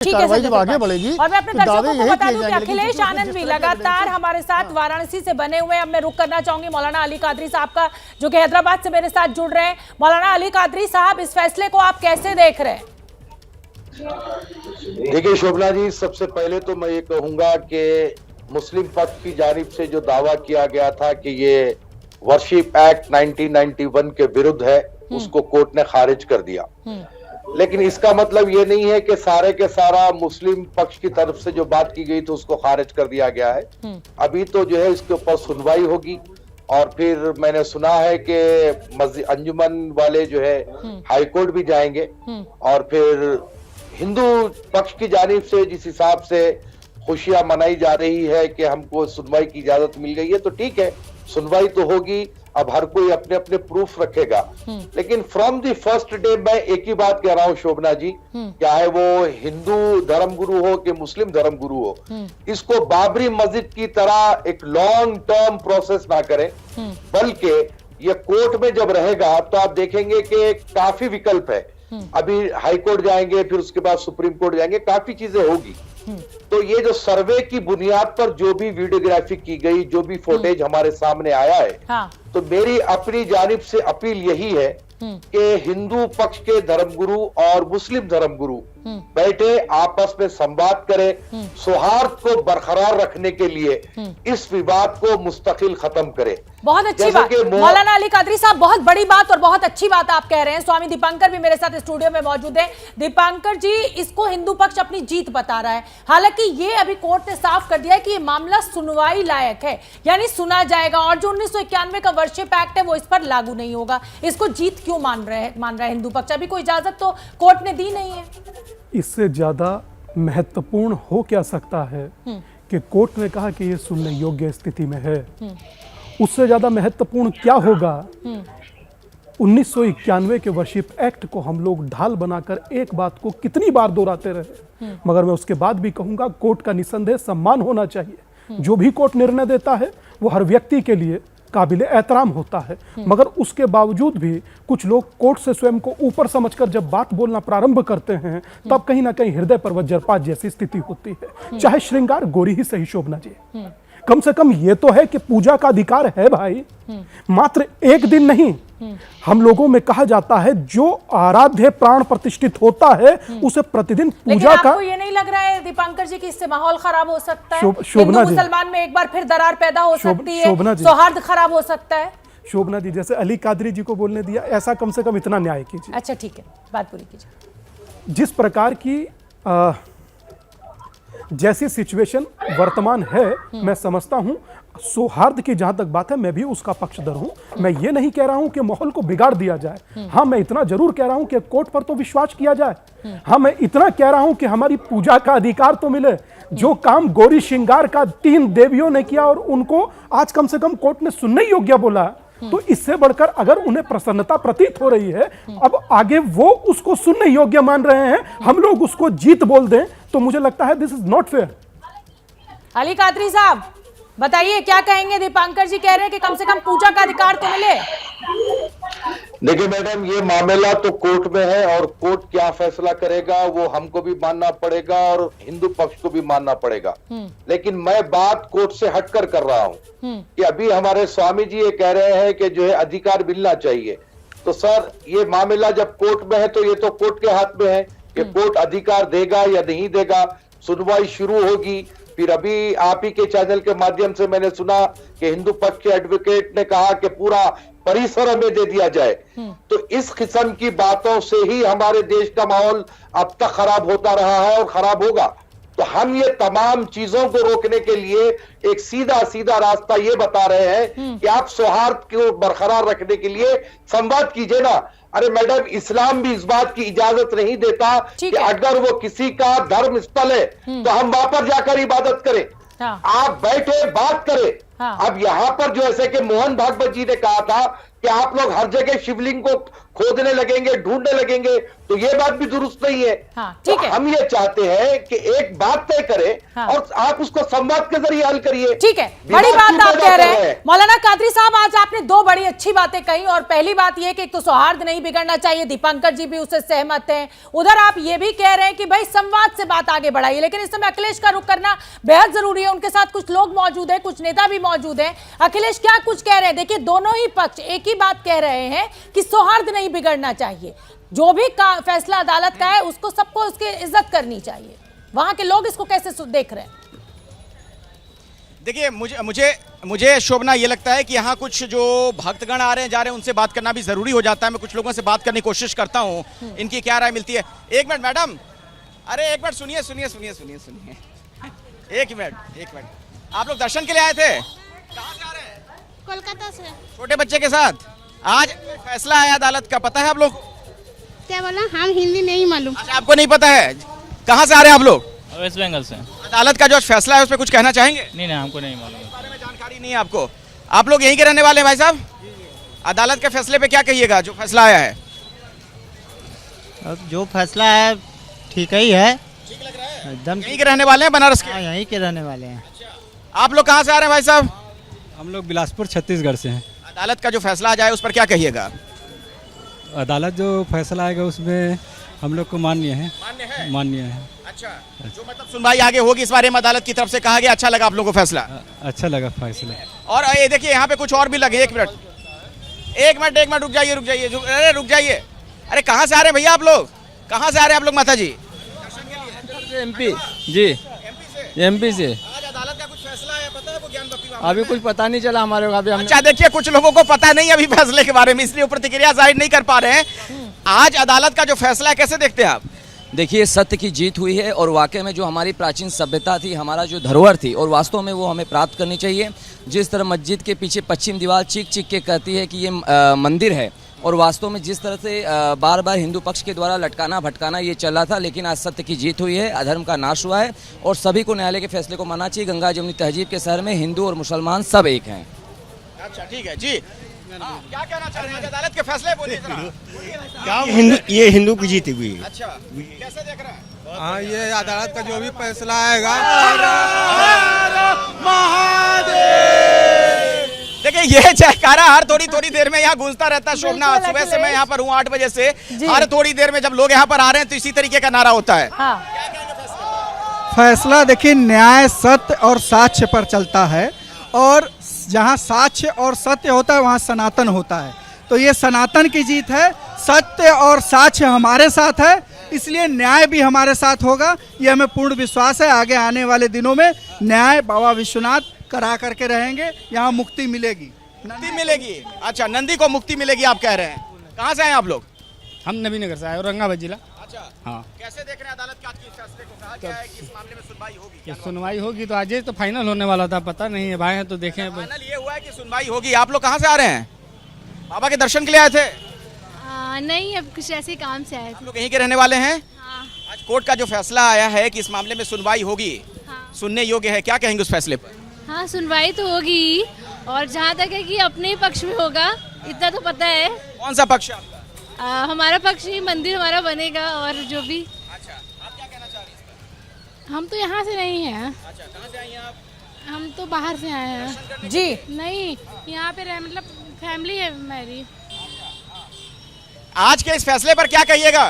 ठीक है जब आगे बढ़ेगी। और मैं अपने दर्शकों को बता दूं कि अखिलेश आनंद भी लगातार हमारे साथ वाराणसी से बने हुए। अब मैं रुक करना चाहूंगी मौलाना अली कादरी साहब का, जो कि हैदराबाद से मेरे साथ जुड़ रहे हैं। मौलाना अली कादरी साहब, इस फैसले को आप कैसे देख रहे हैं? देखिए शोभना जी, सबसे पहले तो मैं ये कहूंगा कि मुस्लिम पक्ष की जानिब से जो दावा किया गया था कि ये वर्शिप एक्ट 1991 के विरुद्ध है, उसको कोर्ट ने खारिज कर दिया। लेकिन इसका मतलब ये नहीं है कि सारे के सारा मुस्लिम पक्ष की तरफ से जो बात की गई थी उसको खारिज कर दिया गया है। अभी तो जो है इसके ऊपर सुनवाई होगी और फिर मैंने सुना है कि मस्जिद अंजुमन वाले जो है हाई कोर्ट भी जाएंगे और फिर हिंदू पक्ष की जानिब से जिस हिसाब से खुशियां मनाई जा रही है कि हमको सुनवाई की इजाजत मिल गई है, तो ठीक है, सुनवाई तो होगी। अब हर कोई अपने अपने प्रूफ रखेगा, लेकिन फ्रॉम द फर्स्ट डे मैं एक ही बात कह रहा हूं शोभना जी, चाहे वो हिंदू धर्मगुरु हो कि मुस्लिम धर्मगुरु हो, इसको बाबरी मस्जिद की तरह एक लॉन्ग टर्म प्रोसेस ना करें, बल्कि ये कोर्ट में जब रहेगा तो आप देखेंगे कि काफी विकल्प है। अभी हाई कोर्ट जाएंगे, फिर उसके बाद सुप्रीम कोर्ट जाएंगे, काफी चीजें होगी। तो ये जो सर्वे की बुनियाद पर जो भी वीडियोग्राफी की गई, जो भी फुटेज हमारे सामने आया है, हाँ। तो मेरी अपनी जानिब से अपील यही है कि हिंदू पक्ष के धर्मगुरु और मुस्लिम धर्मगुरु बैठे आपस में संवाद करें, सौहार्द को बरकरार रखने के लिए इस विवाद को मुस्तकिल खत्म करें। बहुत अच्छी बात मौलाना अली कादरी साहब, बहुत बड़ी बात और बहुत अच्छी बात आप कह रहे हैं। स्वामी दीपांकर भी मेरे साथ स्टूडियो में मौजूद है। दीपांकर जी, इसको हिंदू पक्ष अपनी जीत बता रहा है, हालांकि ये अभी कोर्ट ने साफ कर दिया है कि ये मामला सुनवाई लायक है, यानी सुना जाएगा, और जो 1991 का वर्शिप एक्ट है वो इस पर लागू नहीं होगा। इसको जीत क्यों मान रहा है हिंदू पक्ष? अभी कोई इजाजत तो कोर्ट ने दी नहीं है। इससे ज्यादा महत्वपूर्ण हो क्या सकता है कि कोर्ट ने कहा कि ये सुनने योग्य स्थिति में है। उससे ज्यादा महत्वपूर्ण क्या होगा? 1991 के वर्शिप एक्ट को हम लोग ढाल बनाकर एक बात को कितनी बार दोहराते रहे, मगर मैं उसके बाद भी कहूंगा कोर्ट का निसंदेह सम्मान होना चाहिए। जो भी कोर्ट निर्णय देता है वो हर व्यक्ति के लिए काबिल एहतराम होता है, मगर उसके बावजूद भी कुछ लोग कोर्ट से स्वयं को ऊपर समझकर जब बात बोलना प्रारंभ करते हैं, तब कहीं ना कहीं हृदय पर वज्रपात जैसी स्थिति होती है। चाहे श्रृंगार गोरी ही सही शोभना जी, कम से कम ये तो है कि पूजा का अधिकार है भाई। मात्र एक दिन नहीं, हम लोगों में कहा जाता है जो आराध्य प्राण प्रतिष्ठित होता है उसे प्रतिदिन पूजा का। आपको ये नहीं लग रहा है दीपांकर जी कि इससे माहौल खराब हो सकता है? हिंदू मुसलमान में एक बार फिर दरार पैदा हो सकती है, सौहार्द खराब हो सकता है। शोभना जी, जैसे अली कादरी जी को बोलने दिया, ऐसा कम से कम इतना न्याय कीजिए। अच्छा ठीक है, बात पूरी कीजिए। जिस प्रकार की जैसी सिचुएशन वर्तमान है, मैं समझता हूं सौहार्द की जहां तक बात है, मैं भी उसका पक्षधर हूं। मैं ये नहीं कह रहा हूं कि माहौल को बिगाड़ दिया जाए। हाँ, मैं इतना जरूर कह रहा हूं कि कोर्ट पर तो विश्वास किया जाए। हाँ, मैं इतना कह रहा हूं कि हमारी पूजा का अधिकार तो मिले। जो काम गौरी श्रृंगार का 3 देवियों ने किया और उनको आज कम से कम कोर्ट ने सुनने योग्य बोला, तो इससे बढ़कर अगर उन्हें प्रसन्नता प्रतीत हो रही है, अब आगे वो उसको सुनने योग्य मान रहे हैं, हम लोग उसको जीत बोल दें, तो मुझे लगता है this is not fair. Ali Qadri साहब बताइए, क्या कहेंगे? दीपांकर जी कह रहे हैं कि कम से कम पूजा का अधिकार तो मिले। देखिए मैडम, ये मामला तो कोर्ट में है और कोर्ट क्या फैसला करेगा वो हमको भी मानना पड़ेगा और हिंदू पक्ष को भी मानना पड़ेगा। लेकिन मैं बात कोर्ट से हटकर कर रहा हूं कि अभी हमारे स्वामी जी ये कह रहे हैं कि जो है अधिकार मिलना चाहिए। तो सर, ये मामला जब कोर्ट में है तो ये तो कोर्ट के हाथ में है कि कोर्ट अधिकार देगा या नहीं देगा। सुनवाई शुरू होगी, फिर अभी आप ही के चैनल के माध्यम से मैंने सुना कि हिंदू पक्ष के एडवोकेट ने कहा कि पूरा परिसर हमें दे दिया जाए। तो इस किस्म की बातों से ही हमारे देश का माहौल अब तक खराब होता रहा है और खराब होगा। तो हम ये तमाम चीजों को रोकने के लिए एक सीधा सीधा रास्ता ये बता रहे हैं कि आप सौहार्द को बरकरार रखने के लिए संवाद कीजिए ना। अरे मैडम, इस्लाम भी इस बात की इजाजत नहीं देता कि अगर वो किसी का धर्म स्थल है तो हम वहां पर जाकर इबादत करें। हाँ। आप बैठे बात करें। हाँ। अब यहाँ पर जो ऐसे कि मोहन भागवत जी ने कहा था कि आप लोग हर जगह शिवलिंग को खोदने लगेंगे, ढूंढने लगेंगे, तो ये बात भी दुरुस्त नहीं है। हाँ, ठीक है। तो हम ये चाहते हैं कि एक बात तय करें, हाँ। और आप उसको संवाद के जरिए हल करिए। ठीक है, विवाद बड़ी बात क्यों आप पैदा कह कर रहे हैं मौलाना कादरी साहब। आज आपने दो बड़ी अच्छी बातें कही, और पहली बात यह कि एक तो सौहार्द नहीं बिगड़ना चाहिए, दीपंकर जी भी उससे सहमत हैं। उधर आप ये भी कह रहे हैं कि भाई संवाद से बात आगे बढ़ाइए, लेकिन इस समय अखिलेश का रुख करना बेहद जरूरी है। उनके साथ कुछ लोग मौजूद हैं, कुछ नेता भी मौजूद हैं। अखिलेश क्या कुछ कह रहे हैं? देखिए, दोनों ही पक्ष एक ही बात कह रहे हैं कि सौहार्द नहीं बिगड़ना चाहिए, जो भी फैसला अदालत का है उसको सबको उसकी इज्जत करनी चाहिए। वहां के लोग इसको कैसे देख रहे हैं? देखिए, मुझे शोभना ये लगता है कि यहाँ कुछ जो भक्तगण आ रहे हैं जा रहे हैं उनसे बात करना भी जरूरी हो जाता है। मैं कुछ लोगों से बात करने की कोशिश करता हूँ, इनकी क्या राय मिलती है। एक मिनट मैडम, अरे एक मिनट सुनिए। एक मिनट, आप लोग दर्शन के लिए आए थे? कहाँ से आ रहे हैं? कोलकाता से। छोटे बच्चे के साथ। आज फैसला है अदालत का, पता है आप लोग? क्या बोला? हम हिंदी नहीं मालूम। अच्छा, आपको नहीं पता है। कहाँ से आ रहे हैं आप लोग? वेस्ट बंगाल से। अदालत का जो फैसला है उस पर कुछ कहना चाहेंगे? नहीं, हमको नहीं मालूम। इस बारे में जानकारी नहीं है आपको? आप लोग यहीं के रहने वाले हैं भाई साहब? अदालत के फैसले पे क्या कहिएगा, जो फैसला आया है? अब जो फैसला है ठीक ही है, ठीक लग रहा है? एकदम। यहीं के रहने वाले हैं, बनारस के? हाँ, यहीं के रहने वाले हैं। आप लोग कहाँ से आ रहे हैं भाई साहब? हम लोग बिलासपुर छत्तीसगढ़ से हैं। अदालत का जो फैसला आ जाए उस पर क्या कहिएगा? अदालत जो फैसला आएगा उसमें हम लोग को मान्य है। मान्य है। अच्छा, जो मतलब सुनवाई आगे होगी इस बारे में अदालत की तरफ से कहा गया, अच्छा लगा आप लोगों को फैसला? अच्छा लगा फैसला। और ये देखिए, यहाँ पे कुछ और भी लगे। एक मिनट, रुक जाइए। अरे कहाँ से आ रहे हैं भैया आप लोग? कहाँ से आ रहे हैं आप लोग माता जी? एमपी जी, एमपी से। आज अदालत का कुछ फैसला है, पता है आपको? ज्ञान बख्शी अभी कुछ पता नहीं चला हमारे को। अभी अच्छा, देखिए, कुछ लोगों को पता नहीं अभी फैसले के बारे में, इसलिए प्रतिक्रिया जाहिर नहीं कर पा रहे हैं। आज अदालत का जो फैसला है कैसे देखते हैं आप? देखिए, सत्य की जीत हुई है, और वाकई में जो हमारी प्राचीन सभ्यता थी, हमारा जो धरोहर थी, और वास्तव में वो हमें प्राप्त करनी चाहिए। जिस तरह मस्जिद के पीछे पश्चिम दीवार चीख चीख के कहती है कि ये मंदिर है, और वास्तव में जिस तरह से बार बार हिंदू पक्ष के द्वारा लटकाना भटकाना ये चला था, लेकिन आज सत्य की जीत हुई है, अधर्म का नाश हुआ है, और सभी को न्यायालय के फैसले को मानना चाहिए। गंगा जमुनी तहजीब के शहर में हिंदू और मुसलमान सब एक हैं। अच्छा, ठीक है जी। क्या कहना चाह रहे हैं अदालत के फैसले? बोलिए जरा। ये हिंदू की जीत हुई है। अच्छा, कैसे देख रहे हैं? हाँ, ये अदालत का जो भी फैसला आएगा। देखिए, ये जयकारा हर थोड़ी देर में यहाँ गूंजता रहता है। शोभना, सुबह से मैं यहाँ पर हूँ 8 बजे से। हर थोड़ी देर में जब लोग यहाँ पर आ रहे हैं तो इसी तरीके का नारा होता है। फैसला देखिए, न्याय सत्य और साक्ष्य पर चलता है, और जहाँ साक्ष्य और सत्य होता है वहाँ सनातन होता है। तो ये सनातन की जीत है, सत्य और साक्ष्य हमारे साथ है, इसलिए न्याय भी हमारे साथ होगा। ये हमें पूर्ण विश्वास है। आगे आने वाले दिनों में न्याय बाबा विश्वनाथ करा करके रहेंगे, यहाँ मुक्ति मिलेगी। मुक्ति मिलेगी? अच्छा, नंदी को मुक्ति मिलेगी आप कह रहे हैं। कहाँ से आए आप लोग? हम नबीनगर से आए, औरंगाबाद जिला। अच्छा, हाँ। कैसे देख रहे हैं अदालत के आज के फैसले को? कहा गया है कि इस मामले में सुनवाई होगी। सुनवाई होगी तो आज तो फाइनल होने वाला था, पता नहीं है भाई, तो देखें। फाइनल ये हुआ है कि सुनवाई होगी। आप लोग कहाँ से आ रहे हैं? बाबा के दर्शन के लिए आए थे? नहीं, अब कुछ ऐसे काम से आए आप लोग यहीं के रहने वाले हैं? हाँ। आज कोर्ट का जो फैसला आया है कि इस मामले में सुनवाई होगी, हाँ। सुनने योग्य है, क्या कहेंगे उस फैसले पर? हाँ, सुनवाई तो होगी, और जहाँ तक है कि अपने ही पक्ष में होगा, इतना तो पता है। कौन सा पक्ष है आपका? हमारा पक्ष ही, मंदिर हमारा बनेगा, और जो भी। अच्छा, आप क्या कहना चाह रही हैं? हम तो यहाँ से नहीं हैं। अच्छा, कहाँ से आई हैं आप? हम तो बाहर से आए हैं जी। नहीं, यहाँ पे रह, मतलब फैमिली है मेरी। आज के इस फैसले पर क्या कहिएगा?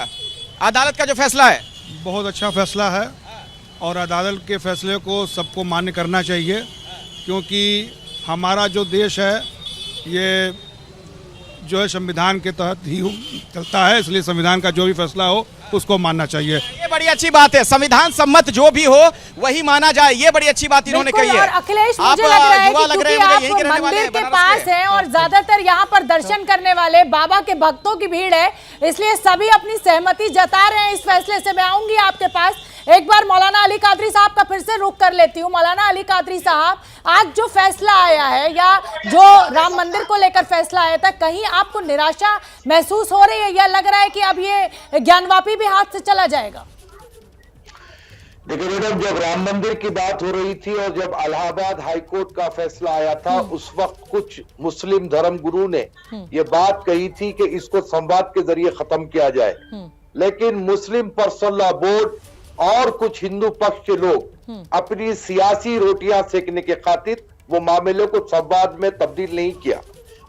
अदालत का जो फैसला है बहुत अच्छा फैसला है, और अदालत के फैसले को सबको मान्य करना चाहिए, क्योंकि हमारा जो देश है ये जो है संविधान के तहत ही चलता है, इसलिए संविधान का जो भी फैसला हो उसको मानना चाहिए। ये बड़ी अच्छी बात है, संविधान सम्मत जो भी हो वही माना जाए, ये बड़ी अच्छी बात इन्होंने कही है। और अखिलेश, मुझे लग रहा है कि क्योंकि आप मंदिर के पास हैं और ज्यादातर यहाँ पर दर्शन करने वाले बाबा के भक्तों की भीड़ है, इसलिए सभी अपनी सहमति जता रहे हैं इस फैसले से। मैं आऊंगी आपके पास, एक बार मौलाना अली कादरी साहब का फिर से रुख कर लेती हूँ। मौलाना अली कादरी साहब, आज जो फैसला आया है, या जो राम मंदिर को लेकर फैसला आया था, कहीं आपको निराशा महसूस हो रही है, या लग रहा है कि अब ये ज्ञानवापी भी हाथ से चला जाएगा? देखिए मैडम, जब राम मंदिर की बात हो रही थी और जब इलाहाबाद हाईकोर्ट का फैसला आया था, उस वक्त कुछ मुस्लिम धर्मगुरु ने ये बात कही थी कि इसको संवाद के जरिए खत्म किया जाए, लेकिन मुस्लिम पर्सनल लॉ बोर्ड और कुछ हिंदू पक्ष के लोग अपनी सियासी रोटियां सेकने के खातिर वो मामले को संवाद में तब्दील नहीं किया।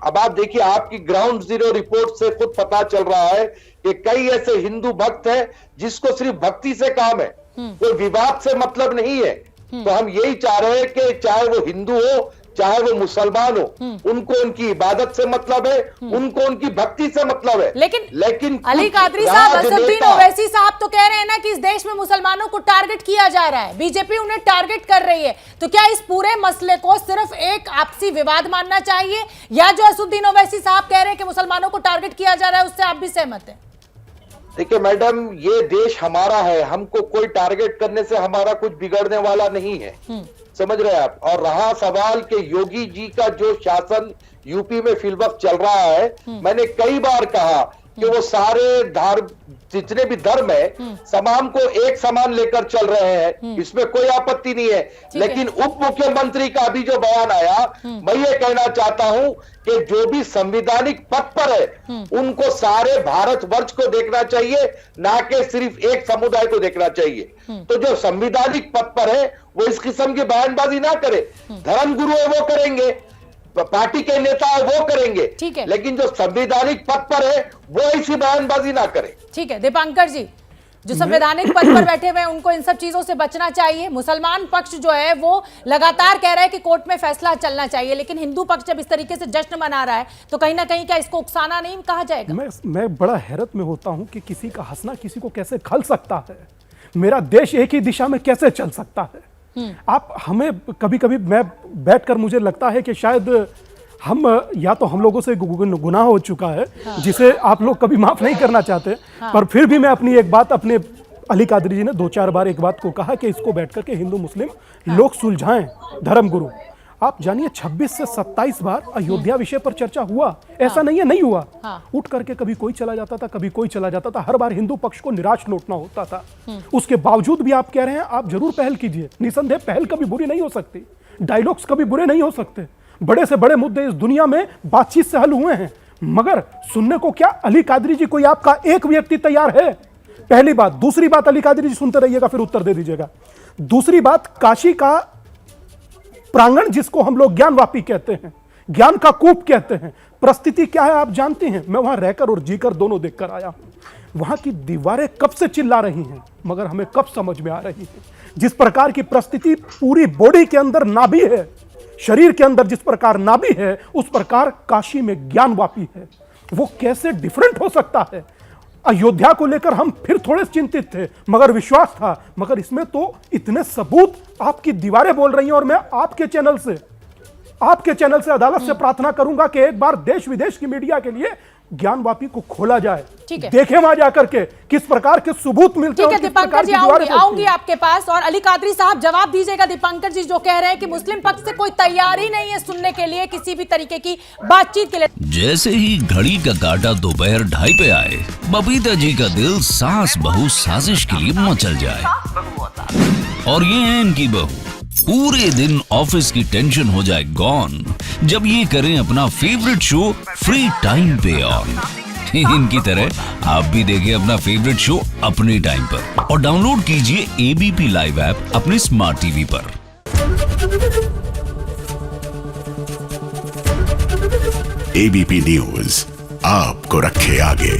अब आप देखिए, आपकी ग्राउंड जीरो रिपोर्ट से खुद पता चल रहा है कि कई ऐसे हिंदू भक्त हैं जिसको सिर्फ भक्ति से काम है, कोई विवाद से मतलब नहीं है। तो हम यही चाह रहे हैं कि चाहे वो हिंदू हो चाहे वो मुसलमान हो, उनको उनकी इबादत से मतलब है, उनको उनकी भक्ति से मतलब है। लेकिन अली कादरी साहब, असदुद्दीन ओवैसी साहब तो कह रहे हैं ना कि इस देश में मुसलमानों को टारगेट किया जा रहा है, बीजेपी उन्हें टारगेट कर रही है। तो क्या इस पूरे मसले को सिर्फ एक आपसी विवाद मानना चाहिए, या जो असदुद्दीन ओवैसी साहब कह रहे हैं कि मुसलमानों को टारगेट किया जा रहा है उससे आप भी सहमत हैं? देखिए मैडम, ये देश हमारा है, हमको कोई टारगेट करने से हमारा कुछ बिगड़ने वाला नहीं है, समझ रहे हैं आप। और रहा सवाल कि योगी जी का जो शासन यूपी में फिलवक्त चल रहा है, मैंने कई बार कहा कि वो सारे जितने भी धर्म है तमाम को एक समान लेकर चल रहे हैं, इसमें कोई आपत्ति नहीं है। लेकिन उप मुख्यमंत्री का अभी जो बयान आया, मैं ये कहना चाहता हूं कि जो भी संवैधानिक पद पर है उनको सारे भारतवर्ष को देखना चाहिए, ना कि सिर्फ एक समुदाय को देखना चाहिए। तो जो संवैधानिक पद पर है वो इस किस्म की बयानबाजी ना करे। धर्मगुरु है वो करेंगे, पार्टी के नेता है वो करेंगे, ठीक है, लेकिन जो संवैधानिक पद पर है वो ऐसी बयानबाजी ना करे। ठीक है दीपांकर जी, जो संवैधानिक पद पर बैठे हुए हैं उनको इन सब चीजों से बचना चाहिए। मुसलमान पक्ष जो है वो लगातार कह रहा है कि कोर्ट में फैसला चलना चाहिए, लेकिन हिंदू पक्ष जब इस तरीके से जश्न मना रहा है तो कहीं ना कहीं क्या इसको उकसाना नहीं कहा जाएगा? मैं बड़ा हैरत में होता हूं कि किसी का हंसना किसी को कैसे खल सकता है। मेरा देश एक ही दिशा में कैसे चल सकता है? आप हमें कभी कभी मैं बैठकर मुझे लगता है कि शायद हम या तो हम लोगों से गुनाह हो चुका है, जिसे आप लोग कभी माफ नहीं करना चाहते, पर फिर भी मैं अपनी एक बात, अपने अली कादरी जी ने 2-4 बार एक बात को कहा कि इसको बैठकर के हिंदू मुस्लिम लोग सुलझाएं, धर्मगुरु। आप जानिए 26 से 27 बार अयोध्या विषय पर चर्चा हुआ, ऐसा नहीं है नहीं हुआ। उठ करके कभी कोई चला जाता था, कभी कोई चला जाता था, हर बार हिंदू पक्ष को निराश लौटना होता था। उसके बावजूद भी आप कह रहे हैं आप जरूर पहल कीजिए, निसंदेह पहल कभी बुरी नहीं हो सकती, डायलॉग्स कभी बुरे नहीं हो सकते। बड़े से बड़े मुद्दे इस दुनिया में बातचीत से हल हुए हैं, मगर सुनने को क्या अली कादरी जी कोई आपका एक व्यक्ति तैयार है? पहली बात। दूसरी बात, अली कादरी जी सुनते रहिएगा फिर उत्तर दे दीजिएगा। दूसरी बात, काशी का प्रांगण जिसको हम लोग ज्ञानवापी कहते हैं, ज्ञान का कूप कहते हैं, परिस्थिति क्या है आप जानते हैं? मैं वहां रहकर और जीकर दोनों देखकर आया हूं। वहां की दीवारें कब से चिल्ला रही हैं, मगर हमें कब समझ में आ रही है। जिस प्रकार की परिस्थिति पूरी बॉडी के अंदर नाभि है, शरीर के अंदर जिस प्रकार नाभि है, उस प्रकार काशी में ज्ञानवापी है। वो कैसे डिफरेंट हो सकता है? अयोध्या को लेकर हम फिर थोड़े चिंतित थे, मगर विश्वास था, मगर इसमें तो इतने सबूत आपकी दीवारें बोल रही हैं। और मैं आपके चैनल से अदालत से प्रार्थना करूंगा कि एक बार देश विदेश की मीडिया के लिए ज्ञानवापी को खोला जाए, देखें वहां जाकर के किस प्रकार के सबूत मिलते हैं। ठीक है दीपांकर जी, आऊंगी आपके पास। और अली कादरी साहब जवाब दीजिएगा दीपांकर जी जो कह रहे हैं कि मुस्लिम पक्ष से कोई तैयारी नहीं है सुनने के लिए, किसी भी तरीके की बातचीत के लिए। जैसे ही घड़ी का काटा दोपहर 2:30 पे आए, बबीता जी का दिल सास बहू साजिश के लिए मचल जाए। और ये है इनकी बहू, पूरे दिन ऑफिस की टेंशन हो जाए गॉन जब ये करें अपना फेवरेट शो फ्री टाइम पे ऑन। इनकी तरह आप भी देखें अपना फेवरेट शो अपने टाइम पर और डाउनलोड कीजिए एबीपी लाइव ऐप अपने स्मार्ट टीवी पर। एबीपी न्यूज आपको रखे आगे।